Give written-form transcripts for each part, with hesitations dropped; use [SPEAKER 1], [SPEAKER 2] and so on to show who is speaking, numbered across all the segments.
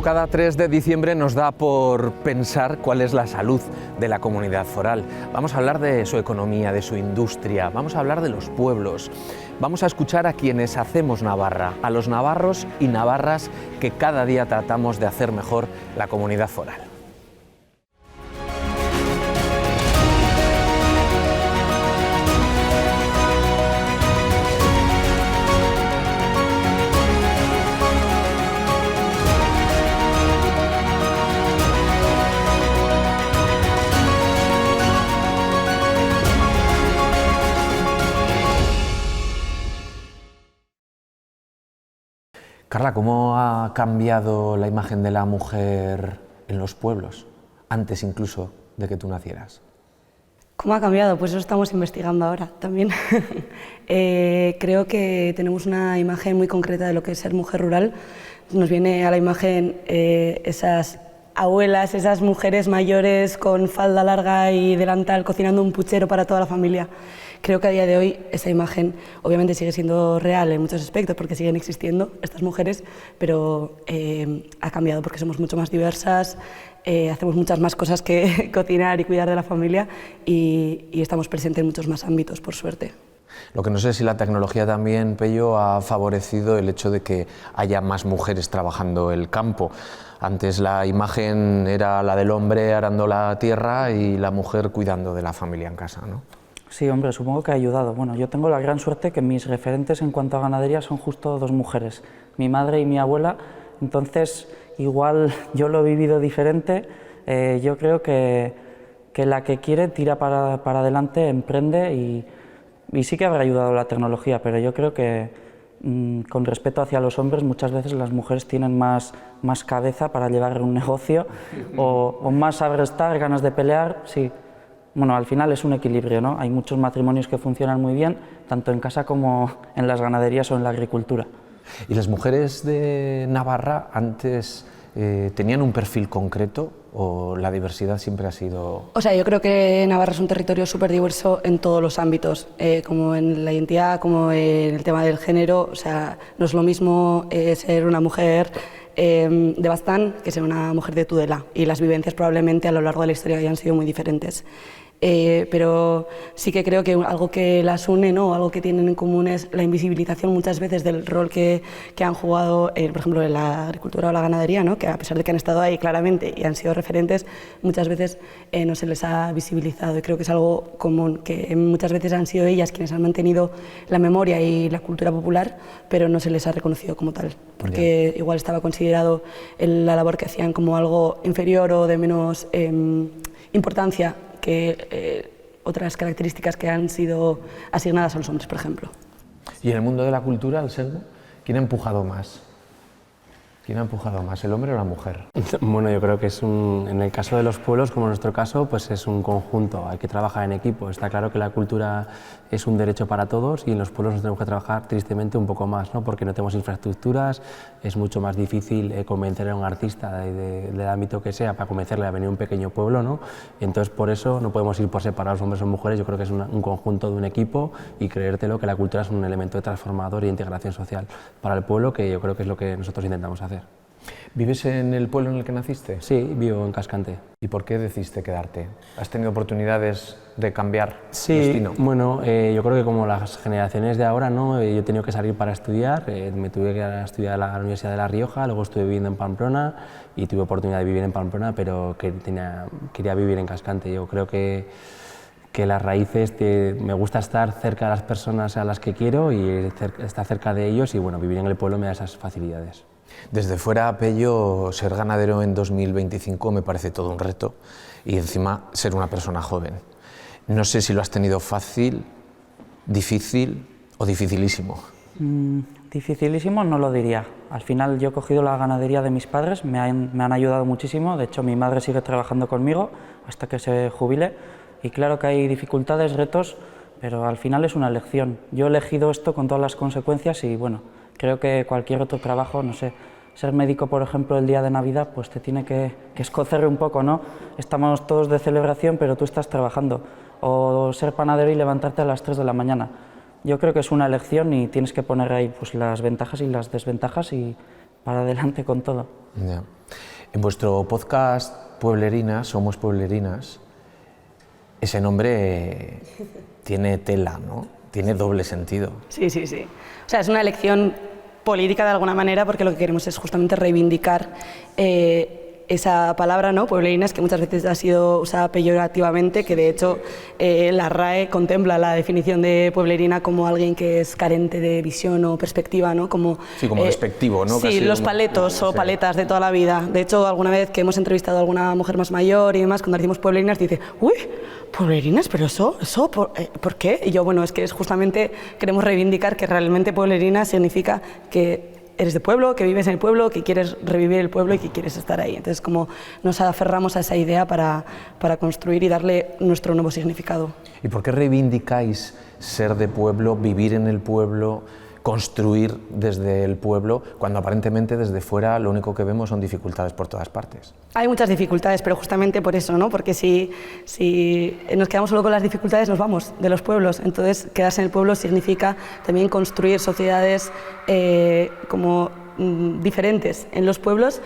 [SPEAKER 1] cada 3 de diciembre nos da por pensar cuál es la salud de la comunidad foral. Vamos a hablar de su economía, de su industria, vamos a hablar de los pueblos. Vamos a escuchar a quienes hacemos Navarra, a los navarros y navarras que cada día tratamos de hacer mejor la comunidad foral. Carla, ¿cómo ha cambiado la imagen de la mujer en los pueblos, antes incluso de que tú nacieras?
[SPEAKER 2] ¿Cómo ha cambiado? Pues eso estamos investigando ahora también. Creo que tenemos una imagen muy concreta de lo que es ser mujer rural. Nos viene a la imagen esas abuelas, esas mujeres mayores con falda larga y delantal cocinando un puchero para toda la familia. Creo que a día de hoy esa imagen obviamente sigue siendo real en muchos aspectos porque siguen existiendo estas mujeres, pero ha cambiado porque somos mucho más diversas, hacemos muchas más cosas que cocinar y cuidar de la familia y estamos presentes en muchos más ámbitos, por suerte.
[SPEAKER 1] Lo que no sé es si la tecnología también, Pello, ha favorecido el hecho de que haya más mujeres trabajando el campo. Antes la imagen era la del hombre arando la tierra y la mujer cuidando de la familia en casa, ¿no?
[SPEAKER 3] Sí, hombre, supongo que ha ayudado. Bueno, yo tengo la gran suerte que mis referentes en cuanto a ganadería son justo dos mujeres, mi madre y mi abuela, entonces igual yo lo he vivido diferente. Yo creo que la que quiere tira para adelante, emprende y sí que habrá ayudado la tecnología, pero yo creo que con respeto hacia los hombres muchas veces las mujeres tienen más cabeza para llevar un negocio o más saber estar, ganas de pelear, sí. Bueno, al final es un equilibrio, ¿no? Hay muchos matrimonios que funcionan muy bien, tanto en casa como en las ganaderías o en la agricultura.
[SPEAKER 1] ¿Y las mujeres de Navarra antes tenían un perfil concreto o la diversidad siempre ha sido...?
[SPEAKER 2] O sea, yo creo que Navarra es un territorio súper diverso en todos los ámbitos, como en la identidad, como en el tema del género. O sea, no es lo mismo ser una mujer de Baztán que ser una mujer de Tudela, y las vivencias probablemente a lo largo de la historia hayan sido muy diferentes. Pero sí que creo que algo que las une, ¿no? Algo que tienen en común es la invisibilización muchas veces del rol que han jugado, por ejemplo, en la agricultura o la ganadería, ¿no? Que a pesar de que han estado ahí claramente y han sido referentes, muchas veces no se les ha visibilizado, y creo que es algo común, que muchas veces han sido ellas quienes han mantenido la memoria y la cultura popular, pero no se les ha reconocido como tal, porque igual estaba considerado la labor que hacían como algo inferior o de menos importancia que otras características que han sido asignadas a los hombres, por ejemplo.
[SPEAKER 1] Y en el mundo de la cultura, Anselmo, ¿quién ha empujado más? ¿Quién ha empujado más, el hombre o la mujer?
[SPEAKER 4] Bueno, yo creo que en el caso de los pueblos, como en nuestro caso, pues es un conjunto, hay que trabajar en equipo. Está claro que la cultura es un derecho para todos y en los pueblos nos tenemos que trabajar tristemente un poco más, ¿no? Porque no tenemos infraestructuras, es mucho más difícil convencer a un artista del ámbito que sea para convencerle a venir a un pequeño pueblo, ¿no? Y entonces por eso no podemos ir por separados hombres o mujeres, yo creo que es un conjunto de un equipo y creértelo que la cultura es un elemento de transformador y de integración social para el pueblo, que yo creo que es lo que nosotros intentamos hacer.
[SPEAKER 1] ¿Vives en el pueblo en el que naciste?
[SPEAKER 4] Sí, vivo en Cascante.
[SPEAKER 1] ¿Y por qué decidiste quedarte? ¿Has tenido oportunidades de cambiar destino?
[SPEAKER 4] Sí, bueno, yo creo que como las generaciones de ahora, ¿no? Yo he tenido que salir para estudiar, me tuve que ir a estudiar a la Universidad de La Rioja, luego estuve viviendo en Pamplona y tuve oportunidad de vivir en Pamplona, pero quería vivir en Cascante. Yo creo que las raíces, me gusta estar cerca de las personas a las que quiero y estar cerca de ellos, y bueno, vivir en el pueblo me da esas facilidades.
[SPEAKER 1] Desde fuera, Pello, ser ganadero en 2025 me parece todo un reto, y encima ser una persona joven. No sé si lo has tenido fácil, difícil o dificilísimo.
[SPEAKER 3] Dificilísimo no lo diría. Al final yo he cogido la ganadería de mis padres, me han ayudado muchísimo. De hecho, mi madre sigue trabajando conmigo hasta que se jubile, y claro que hay dificultades, retos, pero al final es una elección. Yo he elegido esto con todas las consecuencias y bueno, creo que cualquier otro trabajo, no sé, ser médico, por ejemplo, el día de Navidad, pues te tiene que escocer un poco, ¿no? Estamos todos de celebración, pero tú estás trabajando. O ser panadero y levantarte a las 3 de la mañana. Yo creo que es una elección y tienes que poner ahí pues, las ventajas y las desventajas y para adelante con todo.
[SPEAKER 1] Ya. En vuestro podcast Pueblerinas, Somos Pueblerinas, ese nombre tiene tela, ¿no? Tiene doble sentido.
[SPEAKER 2] Sí, sí, sí. O sea, es una elección política de alguna manera, porque lo que queremos es justamente reivindicar esa palabra, ¿no? Pueblerinas, que muchas veces ha sido usada peyorativamente, que de hecho la RAE contempla la definición de pueblerina como alguien que es carente de visión o perspectiva, ¿no? Como,
[SPEAKER 1] sí, como despectivo, ¿no?
[SPEAKER 2] Sí,
[SPEAKER 1] casi
[SPEAKER 2] los
[SPEAKER 1] como,
[SPEAKER 2] paletos o paletas de toda la vida. De hecho, alguna vez que hemos entrevistado a alguna mujer más mayor y demás, cuando decimos pueblerinas, dice, uy, pueblerinas, pero eso ¿por qué? Y yo, bueno, es que es justamente, queremos reivindicar que realmente pueblerina significa que eres de pueblo, que vives en el pueblo, que quieres revivir el pueblo y que quieres estar ahí. Entonces, como nos aferramos a esa idea para construir y darle nuestro nuevo significado.
[SPEAKER 1] ¿Y por qué reivindicáis ser de pueblo, vivir en el pueblo, construir desde el pueblo, cuando aparentemente desde fuera lo único que vemos son dificultades por todas partes?
[SPEAKER 2] Hay muchas dificultades, pero justamente por eso, ¿no? Porque si nos quedamos solo con las dificultades, nos vamos de los pueblos. Entonces, quedarse en el pueblo significa también construir sociedades como diferentes en los pueblos,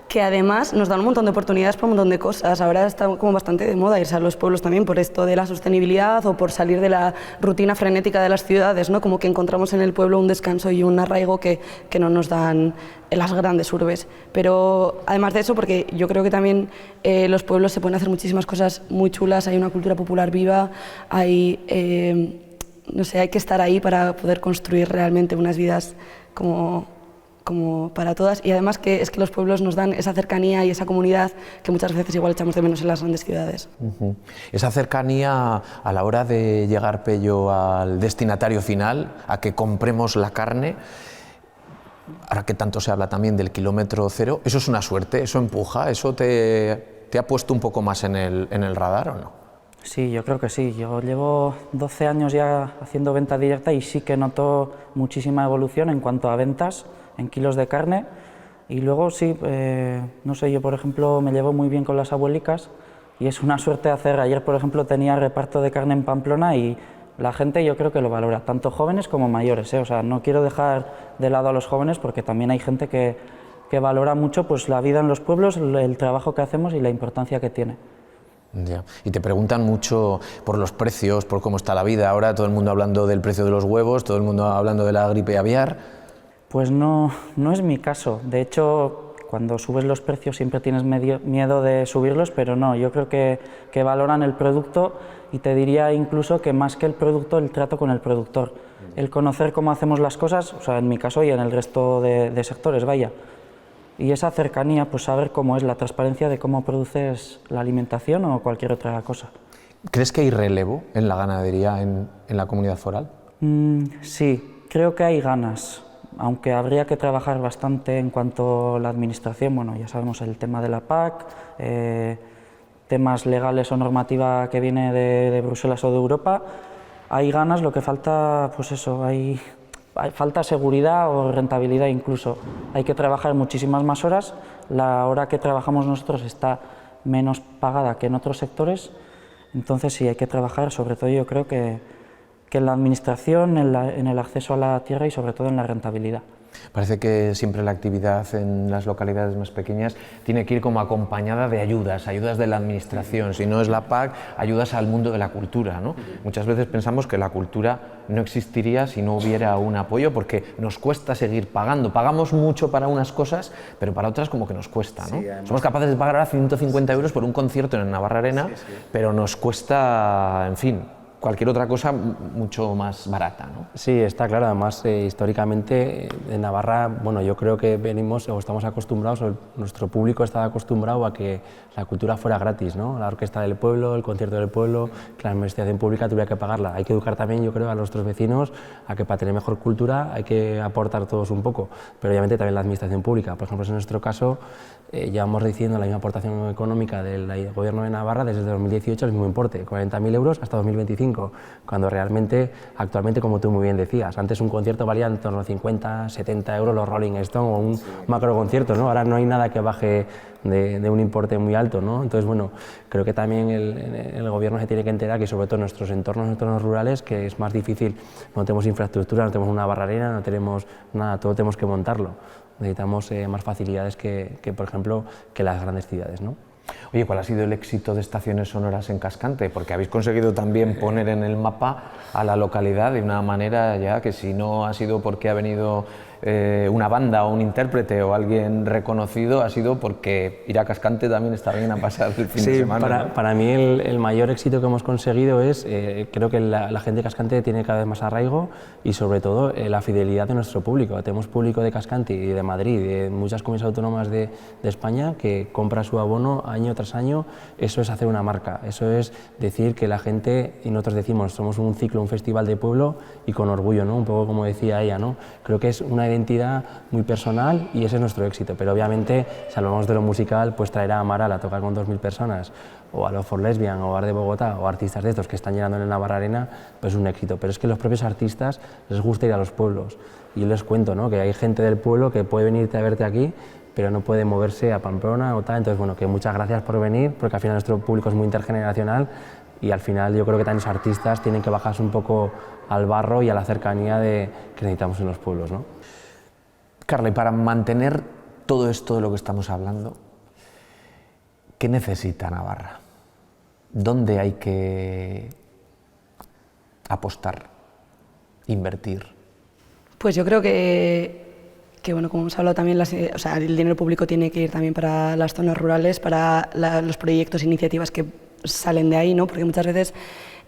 [SPEAKER 2] que además nos dan un montón de oportunidades para un montón de cosas. Ahora está como bastante de moda irse a los pueblos también por esto de la sostenibilidad o por salir de la rutina frenética de las ciudades, ¿no? Como que encontramos en el pueblo un descanso y un arraigo que no nos dan las grandes urbes. Pero además de eso, porque yo creo que también los pueblos se pueden hacer muchísimas cosas muy chulas, hay una cultura popular viva, hay, no sé, hay que estar ahí para poder construir realmente unas vidas como para todas, y además que es que los pueblos nos dan esa cercanía y esa comunidad que muchas veces igual echamos de menos en las grandes ciudades.
[SPEAKER 1] Esa cercanía a la hora de llegar, Pello, al destinatario final, a que compremos la carne, ahora que tanto se habla también del kilómetro cero, ¿eso es una suerte? ¿Eso empuja? ¿Eso te ha puesto un poco más en el radar o no?
[SPEAKER 3] Sí, yo creo que sí. Yo llevo 12 años ya haciendo venta directa y sí que noto muchísima evolución en cuanto a ventas en kilos de carne, y luego sí, no sé, yo por ejemplo me llevo muy bien con las abuelicas y es una suerte hacer. Ayer por ejemplo tenía reparto de carne en Pamplona y la gente yo creo que lo valora, tanto jóvenes como mayores, ¿eh? O sea, no quiero dejar de lado a los jóvenes porque también hay gente que valora mucho pues la vida en los pueblos, el trabajo que hacemos y la importancia que tiene.
[SPEAKER 1] Ya. Y te preguntan mucho por los precios, por cómo está la vida ahora, todo el mundo hablando del precio de los huevos, todo el mundo hablando de la gripe aviar.
[SPEAKER 3] Pues no es mi caso. De hecho, cuando subes los precios siempre tienes miedo de subirlos, pero no, yo creo que valoran el producto, y te diría incluso que más que el producto, el trato con el productor. El conocer cómo hacemos las cosas, o sea, en mi caso y en el resto de sectores, vaya. Y esa cercanía, pues saber cómo es la transparencia de cómo produces la alimentación o cualquier otra cosa.
[SPEAKER 1] ¿Crees que hay relevo en la ganadería en la comunidad foral?
[SPEAKER 3] Sí, creo que hay ganas, aunque habría que trabajar bastante en cuanto a la administración. Bueno, ya sabemos el tema de la PAC, temas legales o normativa que viene de Bruselas o de Europa. Hay ganas, lo que falta, pues eso, hay falta seguridad o rentabilidad incluso. Hay que trabajar muchísimas más horas, la hora que trabajamos nosotros está menos pagada que en otros sectores, entonces sí hay que trabajar, sobre todo yo creo que en la administración, en el acceso a la tierra y sobre todo en la rentabilidad.
[SPEAKER 1] Parece que siempre la actividad en las localidades más pequeñas tiene que ir como acompañada de ayudas de la administración. Si no es la PAC, ayudas al mundo de la cultura, ¿no? Muchas veces pensamos que la cultura no existiría si no hubiera un apoyo, porque nos cuesta seguir pagando. Pagamos mucho para unas cosas, pero para otras como que nos cuesta, ¿no? Sí, somos capaces de pagar ahora 150 euros por un concierto en Navarra Arena, pero nos cuesta, en fin, cualquier otra cosa mucho más barata, ¿no?
[SPEAKER 4] Sí, está claro. Además, históricamente en Navarra, bueno, yo creo que venimos o estamos acostumbrados, o nuestro público está acostumbrado a que la cultura fuera gratis, ¿no? La orquesta del pueblo, el concierto del pueblo, que la administración pública tuviera que pagarla. Hay que educar también, yo creo, a nuestros vecinos a que para tener mejor cultura hay que aportar todos un poco, pero obviamente también la administración pública. Por ejemplo, en nuestro caso, llevamos recibiendo la misma aportación económica del Gobierno de Navarra desde 2018 el mismo importe, 40.000 euros hasta 2025, cuando realmente, actualmente, como tú muy bien decías, antes un concierto valía en torno a 50, 70 euros los Rolling Stones o un macro concierto, ¿no? Ahora no hay nada que baje de un importe muy alto, ¿no? Entonces, bueno, creo que también el Gobierno se tiene que enterar que, sobre todo en nuestros entornos rurales, que es más difícil, no tenemos infraestructura, no tenemos una barrerera, no tenemos nada, todo tenemos que montarlo. Necesitamos más facilidades que, por ejemplo, que las grandes ciudades, ¿no?
[SPEAKER 1] Oye, ¿cuál ha sido el éxito de Estaciones Sonoras en Cascante? Porque habéis conseguido también poner en el mapa a la localidad de una manera ya que si no ha sido porque ha venido una banda o un intérprete o alguien reconocido, ha sido porque ir a Cascante también está bien a pasar el fin de semana. ¿No?
[SPEAKER 4] Para mí el mayor éxito que hemos conseguido es, creo que la gente de Cascante tiene cada vez más arraigo y sobre todo la fidelidad de nuestro público. Tenemos público de Cascante y de Madrid, de muchas comunidades autónomas de España que compra su abono año tras año. Eso es hacer una marca, eso es decir que la gente, y nosotros decimos, somos un ciclo, un festival de pueblo y con orgullo, ¿no? Un poco como decía ella, ¿no? Creo que es una identidad muy personal y ese es nuestro éxito, pero obviamente si hablamos de lo musical, pues traer a Amaral a tocar con 2000 personas o a Love for Lesbian o a Bar de Bogotá o artistas de estos que están llenando en el Navarra Arena, pues es un éxito, pero es que a los propios artistas les gusta ir a los pueblos y yo les cuento, ¿no? Que hay gente del pueblo que puede venirte a verte aquí pero no puede moverse a Pamplona o tal, entonces bueno, que muchas gracias por venir porque al final nuestro público es muy intergeneracional y al final yo creo que también los artistas tienen que bajarse un poco al barro y a la cercanía que necesitamos en los pueblos, ¿no?
[SPEAKER 1] Carla, y para mantener todo esto de lo que estamos hablando, ¿qué necesita Navarra? ¿Dónde hay que apostar, invertir?
[SPEAKER 2] Pues yo creo que bueno, como hemos hablado también, o sea, el dinero público tiene que ir también para las zonas rurales, para los proyectos e iniciativas que salen de ahí, ¿no? Porque muchas veces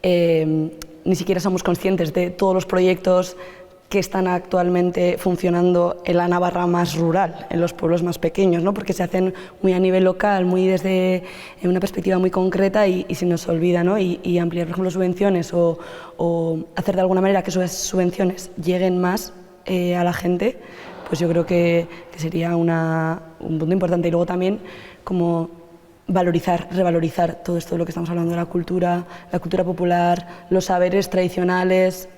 [SPEAKER 2] ni siquiera somos conscientes de todos los proyectos que están actualmente funcionando en la Navarra más rural, en los pueblos más pequeños, ¿no? Porque se hacen muy a nivel local, muy desde una perspectiva muy concreta y se nos olvida, ¿no? Y ampliar, por ejemplo, subvenciones o hacer de alguna manera que esas subvenciones lleguen más a la gente, pues yo creo que sería un punto importante. Y luego también como revalorizar todo esto de lo que estamos hablando de la cultura popular, los saberes tradicionales,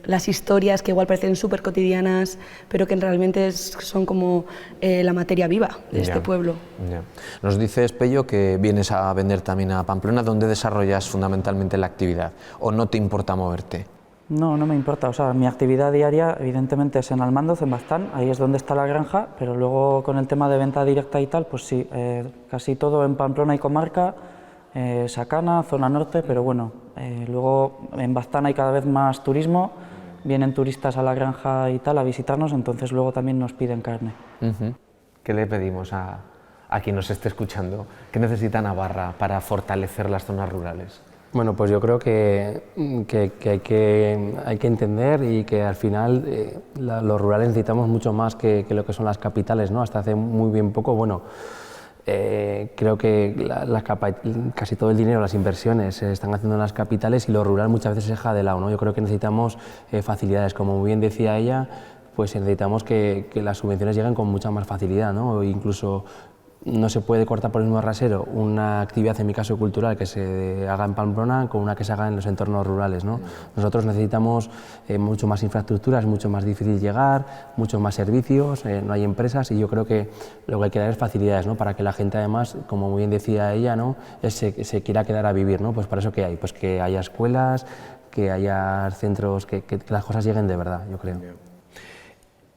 [SPEAKER 2] las historias que igual parecen súper cotidianas, pero que realmente son como la materia viva de este pueblo.
[SPEAKER 1] Ya. Nos dices, Pello, que vienes a vender también a Pamplona. ¿Dónde desarrollas fundamentalmente la actividad? ¿O no te importa moverte?
[SPEAKER 3] No, no me importa. O sea, mi actividad diaria evidentemente es en Almandoz, en Baztán, ahí es donde está la granja, pero luego con el tema de venta directa y tal, pues sí, casi todo en Pamplona y comarca, Sacana, zona norte, pero bueno, luego en Baztán hay cada vez más turismo, vienen turistas a la granja y tal a visitarnos, entonces luego también nos piden carne.
[SPEAKER 1] ¿Qué le pedimos a quien nos esté escuchando? ¿Qué necesita Navarra para fortalecer las zonas rurales?
[SPEAKER 4] Bueno, pues yo creo que hay que entender y que al final los rurales necesitamos mucho más que lo que son las capitales, ¿no? Hasta hace muy bien poco, bueno, creo que casi todo el dinero, las inversiones se están haciendo en las capitales y lo rural muchas veces se deja de lado, ¿no? Yo creo que necesitamos facilidades, como muy bien decía ella, pues necesitamos que las subvenciones lleguen con mucha más facilidad, ¿no? O incluso no se puede cortar por el mismo rasero una actividad, en mi caso cultural, que se haga en Pamplona con una que se haga en los entornos rurales, ¿no? Nosotros necesitamos mucho más infraestructuras, es mucho más difícil llegar, muchos más servicios, no hay empresas y yo creo que lo que hay que dar es facilidades, ¿no? Para que la gente además, como muy bien decía ella, ¿no? se quiera quedar a vivir, ¿no? Pues para eso ¿qué hay? Pues que haya escuelas, que haya centros, que las cosas lleguen de verdad, yo creo.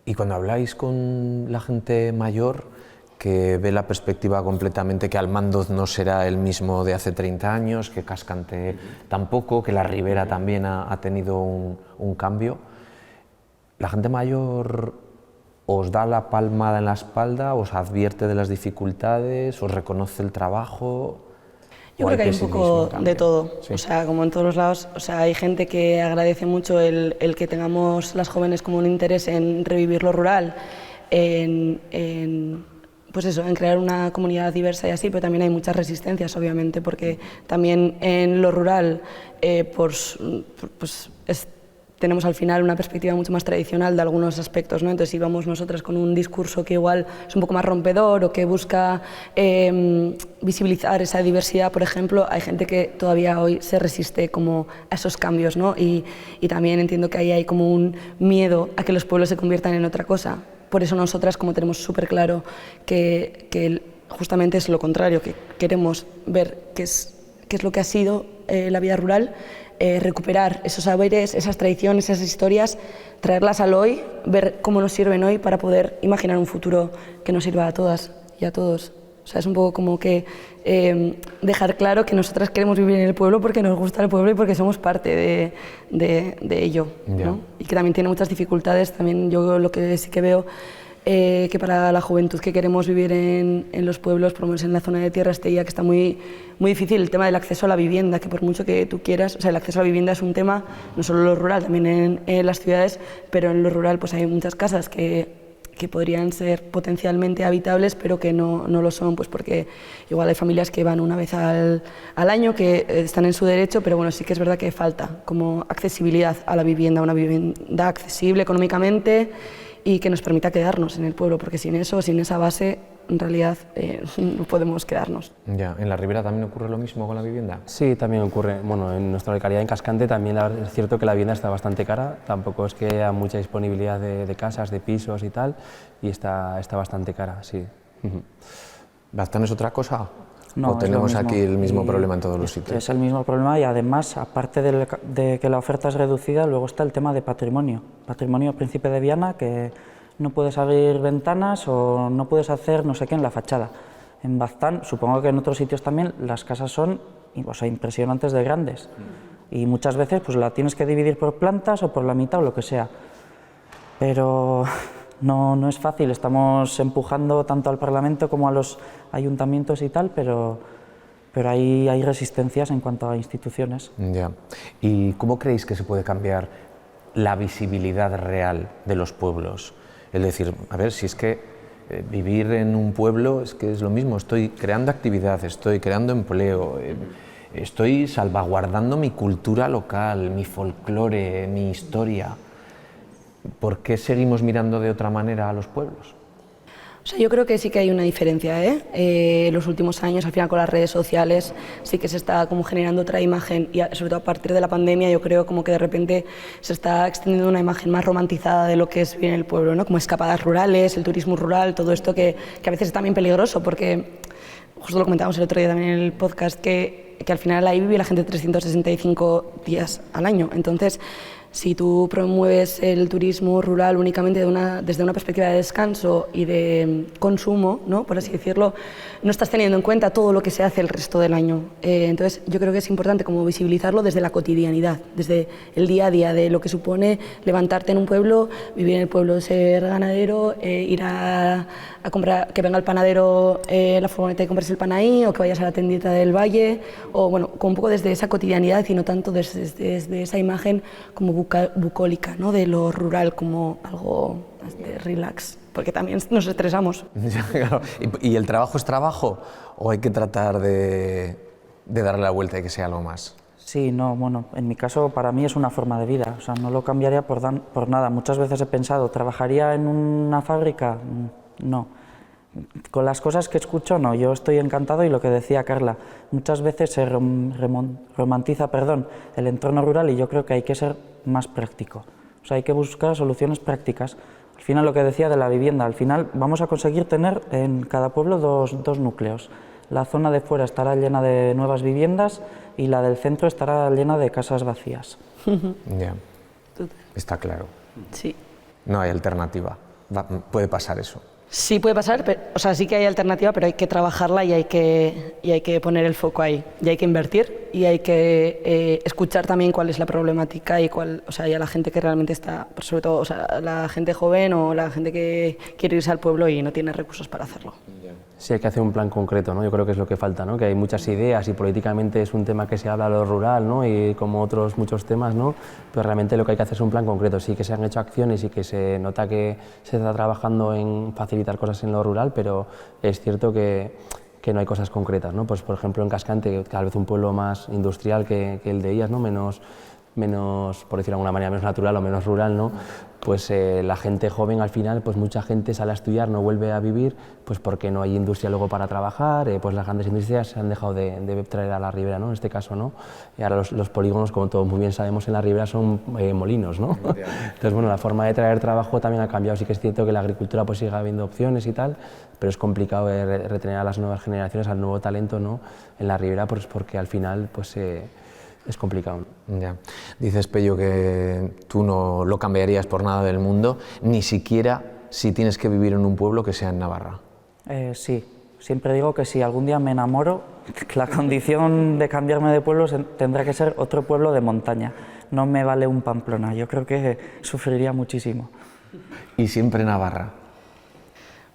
[SPEAKER 1] Y cuando habláis con la gente mayor, que ve la perspectiva completamente, que Almandoz no será el mismo de hace 30 años, que Cascante tampoco, que la Ribera también ha tenido un cambio. ¿La gente mayor os da la palmada en la espalda, os advierte de las dificultades, os reconoce el trabajo?
[SPEAKER 2] Yo creo que hay un poco de todo, sí. O sea, como en todos los lados, o sea, hay gente que agradece mucho el que tengamos las jóvenes como un interés en revivir lo rural, pues eso, en crear una comunidad diversa y así, pero también hay muchas resistencias, obviamente, porque también en lo rural tenemos al final una perspectiva mucho más tradicional de algunos aspectos, ¿no? Entonces, si vamos nosotras con un discurso que igual es un poco más rompedor o que busca visibilizar esa diversidad, por ejemplo, hay gente que todavía hoy se resiste como a esos cambios, ¿no? Y también entiendo que ahí hay como un miedo a que los pueblos se conviertan en otra cosa. Por eso nosotras, como tenemos súper claro que justamente es lo contrario, que queremos ver que qué es lo que ha sido la vida rural, recuperar esos saberes, esas tradiciones, esas historias, traerlas al hoy, ver cómo nos sirven hoy para poder imaginar un futuro que nos sirva a todas y a todos. O sea, es un poco como que dejar claro que nosotras queremos vivir en el pueblo porque nos gusta el pueblo y porque somos parte de ello, ¿no? Y que también tiene muchas dificultades. También yo lo que sí que veo que para la juventud que queremos vivir en los pueblos, por lo menos en la zona de Tierra Estella, que está muy difícil el tema del acceso a la vivienda, que por mucho que tú quieras, o sea, el acceso a la vivienda es un tema, no solo en lo rural, también en las ciudades, pero en lo rural pues hay muchas casas que podrían ser potencialmente habitables, pero que no lo son, pues porque igual hay familias que van una vez al año, que están en su derecho, pero bueno, sí que es verdad que falta como accesibilidad a la vivienda, una vivienda accesible económicamente y que nos permita quedarnos en el pueblo, porque sin eso, sin esa base, en realidad no podemos quedarnos.
[SPEAKER 1] Ya, ¿en la Ribera también ocurre lo mismo con la vivienda?
[SPEAKER 4] Sí, también ocurre. Bueno, en nuestra localidad, en Cascante, también es cierto que la vivienda está bastante cara. Tampoco es que haya mucha disponibilidad de casas, de pisos y tal, y está bastante cara, sí.
[SPEAKER 1] ¿Baztán es otra cosa?
[SPEAKER 3] No,
[SPEAKER 1] ¿O tenemos
[SPEAKER 3] es lo mismo.
[SPEAKER 1] aquí el mismo
[SPEAKER 3] Y
[SPEAKER 1] problema en todos los sitios?
[SPEAKER 3] Es el mismo problema y además, aparte de que la oferta es reducida, luego está el tema de patrimonio. Patrimonio Príncipe de Viana, que no puedes abrir ventanas o no puedes hacer no sé qué en la fachada. En Baztán, supongo que en otros sitios también, las casas son impresionantes de grandes. Y muchas veces pues la tienes que dividir por plantas o por la mitad o lo que sea. Pero no es fácil, estamos empujando tanto al Parlamento como a los ayuntamientos y tal, pero hay resistencias en cuanto a instituciones.
[SPEAKER 1] Ya. ¿Y cómo creéis que se puede cambiar la visibilidad real de los pueblos? Es decir, a ver, si es que vivir en un pueblo es que es lo mismo, estoy creando actividad, estoy creando empleo, estoy salvaguardando mi cultura local, mi folclore, mi historia. ¿Por qué seguimos mirando de otra manera a los pueblos?
[SPEAKER 2] O sea, yo creo que sí que hay una diferencia, en los últimos años, al final con las redes sociales, sí que se está como generando otra imagen y sobre todo a partir de la pandemia yo creo como que de repente se está extendiendo una imagen más romantizada de lo que es vivir en el pueblo, ¿no? Como escapadas rurales, el turismo rural, todo esto que a veces es también peligroso porque, justo lo comentábamos el otro día también en el podcast, que al final ahí vive la gente 365 días al año, entonces si tú promueves el turismo rural únicamente desde una perspectiva de descanso y de consumo, ¿no? Por así decirlo, no estás teniendo en cuenta todo lo que se hace el resto del año. Entonces yo creo que es importante como visibilizarlo desde la cotidianidad, desde el día a día, de lo que supone levantarte en un pueblo, vivir en el pueblo, ser ganadero, ir a comprar, que venga el panadero, la furgoneta y compres el pan ahí, o que vayas a la tendita del valle, o bueno, como un poco desde esa cotidianidad y no tanto desde esa imagen como bucólica, ¿no? De lo rural como algo de relax, porque también nos estresamos.
[SPEAKER 1] Claro. ¿Y el trabajo es trabajo o hay que tratar de darle la vuelta y que sea algo más?
[SPEAKER 3] Sí, no, bueno, en mi caso para mí es una forma de vida, o sea, no lo cambiaría por nada. Muchas veces he pensado, ¿trabajaría en una fábrica? No. Con las cosas que escucho, no, yo estoy encantado y lo que decía Carla, muchas veces se romantiza el entorno rural y yo creo que hay que ser más práctico, o sea, hay que buscar soluciones prácticas. Al final lo que decía de la vivienda, al final vamos a conseguir tener en cada pueblo dos núcleos. La zona de fuera estará llena de nuevas viviendas y la del centro estará llena de casas vacías.
[SPEAKER 1] Ya, está claro.
[SPEAKER 2] Sí.
[SPEAKER 1] No hay alternativa, puede pasar eso.
[SPEAKER 2] Sí puede pasar, pero, o sea, sí que hay alternativa, pero hay que trabajarla y hay que poner el foco ahí. Y hay que invertir y hay que escuchar también cuál es la problemática y o sea, y a la gente que realmente está, sobre todo, o sea, la gente joven o la gente que quiere irse al pueblo y no tiene recursos para hacerlo.
[SPEAKER 4] Sí, hay que hacer un plan concreto, ¿no? Yo creo que es lo que falta, ¿no? Que hay muchas ideas y políticamente es un tema que se habla a lo rural, ¿no? Y como otros muchos temas, ¿no? Pero realmente lo que hay que hacer es un plan concreto. Sí que se han hecho acciones y que se nota que se está trabajando en facilitar cosas en lo rural, pero es cierto que no hay cosas concretas, ¿no? Pues por ejemplo en Cascante, tal vez un pueblo más industrial que el de ellas, ¿no? Menos por decirlo de alguna manera, menos natural o menos rural, ¿no? Pues la gente joven al final, pues mucha gente sale a estudiar, no vuelve a vivir, pues porque no hay industria luego para trabajar, pues las grandes industrias se han dejado de traer a la ribera, ¿no? En este caso, ¿no? Y ahora los polígonos, como todos muy bien sabemos, en la ribera son molinos, ¿no? Entonces, bueno, la forma de traer trabajo también ha cambiado. Sí que es cierto que la agricultura pues sigue habiendo opciones y tal, pero es complicado retener a las nuevas generaciones, al nuevo talento, ¿no? En la ribera, pues porque al final, pues es complicado.
[SPEAKER 1] Ya. Dices, Pello, que tú no lo cambiarías por nada del mundo, ni siquiera si tienes que vivir en un pueblo que sea en Navarra.
[SPEAKER 3] Sí, siempre digo que si algún día me enamoro, la condición de cambiarme de pueblo tendrá que ser otro pueblo de montaña. No me vale un Pamplona, yo creo que sufriría muchísimo.
[SPEAKER 1] ¿Y siempre Navarra?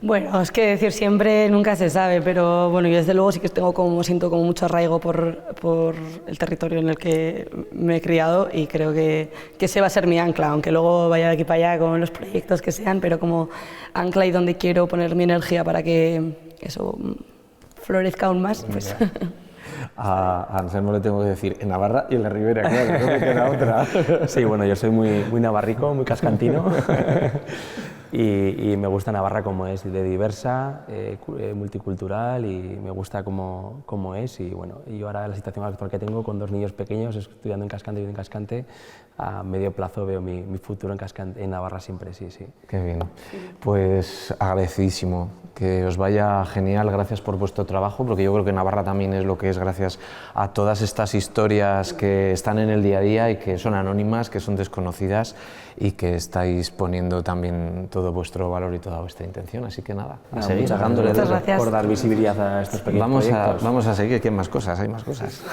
[SPEAKER 2] Bueno, es que decir siempre nunca se sabe, pero bueno, yo desde luego sí que siento como mucho arraigo por el territorio en el que me he criado y creo que ese va a ser mi ancla, aunque luego vaya de aquí para allá con los proyectos que sean, pero como ancla y donde quiero poner mi energía para que eso florezca aún más, pues...
[SPEAKER 1] A Anselmo le tengo que decir, en Navarra y en la Ribera, claro, no me queda otra.
[SPEAKER 4] Sí, bueno, yo soy muy navarrico, muy cascantino. Y me gusta Navarra como es, de diversa, multicultural, y me gusta como es. Y bueno, yo ahora la situación actual que tengo con 2 niños pequeños, estudiando en Cascante y viviendo en Cascante, a medio plazo veo mi futuro en Navarra siempre, sí, sí.
[SPEAKER 1] Qué bien. Pues agradecidísimo, que os vaya genial, gracias por vuestro trabajo, porque yo creo que Navarra también es lo que es gracias a todas estas historias que están en el día a día y que son anónimas, que son desconocidas y que estáis poniendo también todo vuestro valor y toda vuestra intención, así que nada, a seguir dándole
[SPEAKER 4] por dar visibilidad a estos pequeños proyectos.
[SPEAKER 1] Vamos a seguir, que hay más cosas, hay más cosas.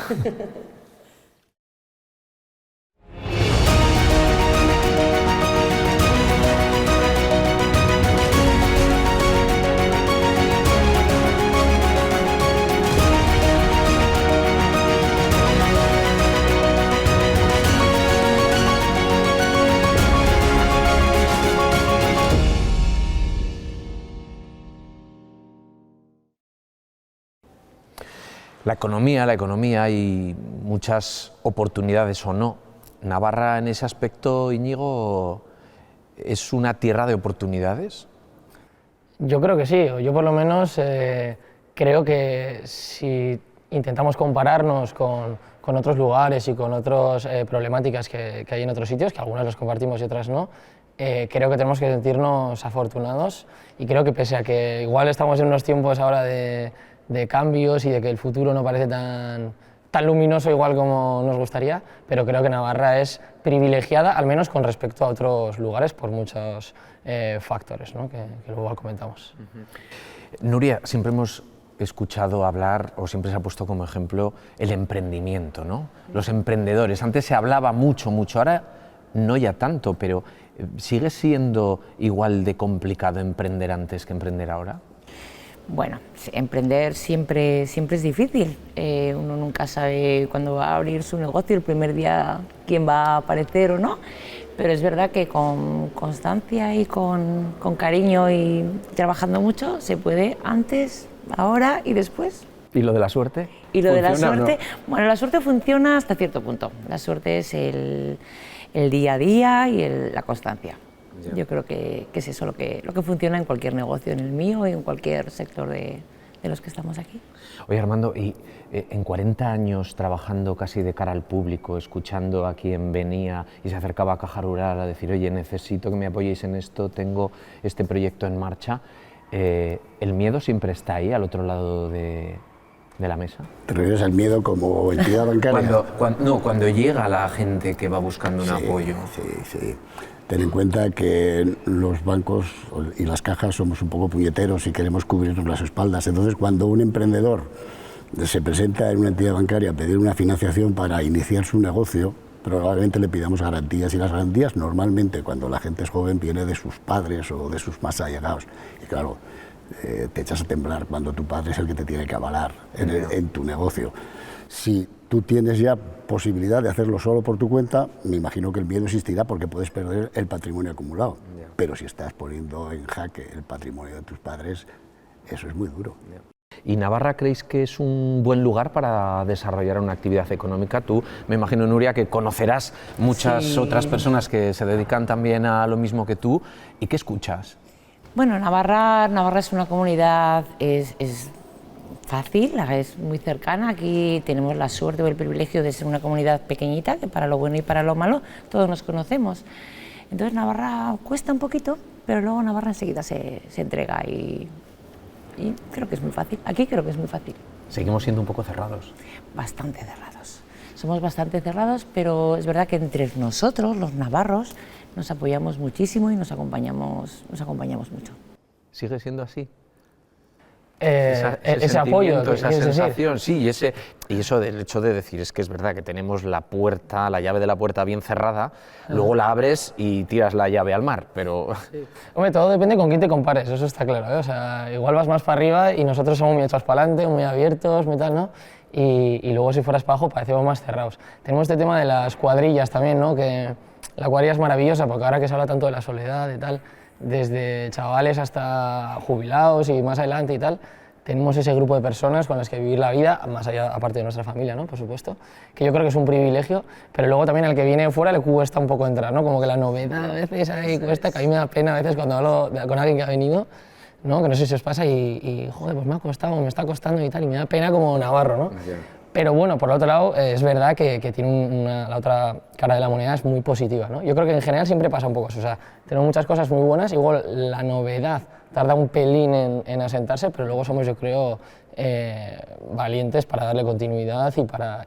[SPEAKER 1] La economía, hay muchas oportunidades o no. Navarra en ese aspecto, Íñigo, ¿es una tierra de oportunidades?
[SPEAKER 5] Yo creo que sí, yo por lo menos creo que si intentamos compararnos con otros lugares y con otras problemáticas que hay en otros sitios, que algunas las compartimos y otras no, creo que tenemos que sentirnos afortunados y creo que pese a que igual estamos en unos tiempos ahora de cambios y de que el futuro no parece tan luminoso igual como nos gustaría, pero creo que Navarra es privilegiada, al menos con respecto a otros lugares, por muchos factores, ¿no? que luego comentamos.
[SPEAKER 1] Nuria, siempre hemos escuchado hablar, o siempre se ha puesto como ejemplo, el emprendimiento, ¿no? Los emprendedores. Antes se hablaba mucho, ahora no ya tanto, pero ¿sigue siendo igual de complicado emprender antes que emprender ahora?
[SPEAKER 6] Bueno, emprender siempre es difícil. Uno nunca sabe cuándo va a abrir su negocio, el primer día quién va a aparecer o no, pero es verdad que con constancia y con cariño y trabajando mucho se puede antes, ahora y después.
[SPEAKER 1] ¿Y lo de la suerte?
[SPEAKER 6] Y lo de la suerte,
[SPEAKER 1] ¿no?
[SPEAKER 6] Bueno, la suerte funciona hasta cierto punto. La suerte es el día a día y la constancia. Yeah. Yo creo que es eso lo que funciona en cualquier negocio, en el mío y en cualquier sector de los que estamos aquí.
[SPEAKER 1] Oye, Armando, y en 40 años trabajando casi de cara al público, escuchando a quien venía y se acercaba a Caja Rural a decir, oye, necesito que me apoyéis en esto, tengo este proyecto en marcha, ¿el miedo siempre está ahí, al otro lado de la mesa?
[SPEAKER 7] ¿Te refieres al miedo como entidad bancaria?
[SPEAKER 1] Cuando llega la gente que va buscando un apoyo.
[SPEAKER 7] Sí. Ten en cuenta que los bancos y las cajas somos un poco puñeteros y queremos cubrirnos las espaldas. Entonces, cuando un emprendedor se presenta en una entidad bancaria a pedir una financiación para iniciar su negocio, probablemente le pidamos garantías, y las garantías normalmente, cuando la gente es joven, viene de sus padres o de sus más allegados. Y claro, te echas a temblar cuando tu padre es el que te tiene que avalar en tu negocio. Si tú tienes ya posibilidad de hacerlo solo por tu cuenta, me imagino que el miedo existirá porque puedes perder el patrimonio acumulado. Pero si estás poniendo en jaque el patrimonio de tus padres, eso es muy duro.
[SPEAKER 1] ¿Y Navarra creéis que es un buen lugar para desarrollar una actividad económica? Tú, me imagino, Nuria, que conocerás muchas otras personas que se dedican también a lo mismo que tú. ¿Y qué escuchas?
[SPEAKER 6] Bueno, Navarra es una comunidad, es fácil, es muy cercana. Aquí tenemos la suerte o el privilegio de ser una comunidad pequeñita, que para lo bueno y para lo malo todos nos conocemos. Entonces Navarra cuesta un poquito, pero luego Navarra enseguida se entrega y creo que es muy fácil. Aquí creo que es muy fácil.
[SPEAKER 1] Seguimos siendo un poco cerrados.
[SPEAKER 6] Bastante cerrados. Somos bastante cerrados, pero es verdad que entre nosotros, los navarros, nos apoyamos muchísimo y nos acompañamos mucho.
[SPEAKER 1] ¿Sigue siendo así?
[SPEAKER 5] Ese apoyo,
[SPEAKER 1] esa sensación, sí, y eso del hecho de decir, es que es verdad que tenemos la llave de la puerta bien cerrada, luego la abres y tiras la llave al mar, pero...
[SPEAKER 5] Sí. Hombre, todo depende con quién te compares, eso está claro, ¿eh? O sea, igual vas más para arriba y nosotros somos muy echados para adelante, muy abiertos, muy tal, ¿no? Y luego si fueras para abajo parecemos más cerrados. Tenemos este tema de las cuadrillas también, ¿no? Que la cuadrilla es maravillosa porque ahora que se habla tanto de la soledad y tal, desde chavales hasta jubilados y más adelante y tal, tenemos ese grupo de personas con las que vivir la vida, más allá, aparte de nuestra familia, ¿no? Por supuesto, que yo creo que es un privilegio, pero luego también al que viene fuera le cuesta un poco entrar, ¿no? Como que la novedad a veces ahí cuesta, que a mí me da pena a veces cuando hablo con alguien que ha venido, ¿no? Que no sé si os pasa y joder, pues me ha costado, me está costando y tal, y me da pena como navarro, ¿no? Pero bueno, por el otro lado, es verdad que tiene la otra cara de la moneda es muy positiva, ¿no? Yo creo que en general siempre pasa un poco eso, o sea, tenemos muchas cosas muy buenas, igual la novedad tarda un pelín en asentarse, pero luego somos, yo creo, valientes para darle continuidad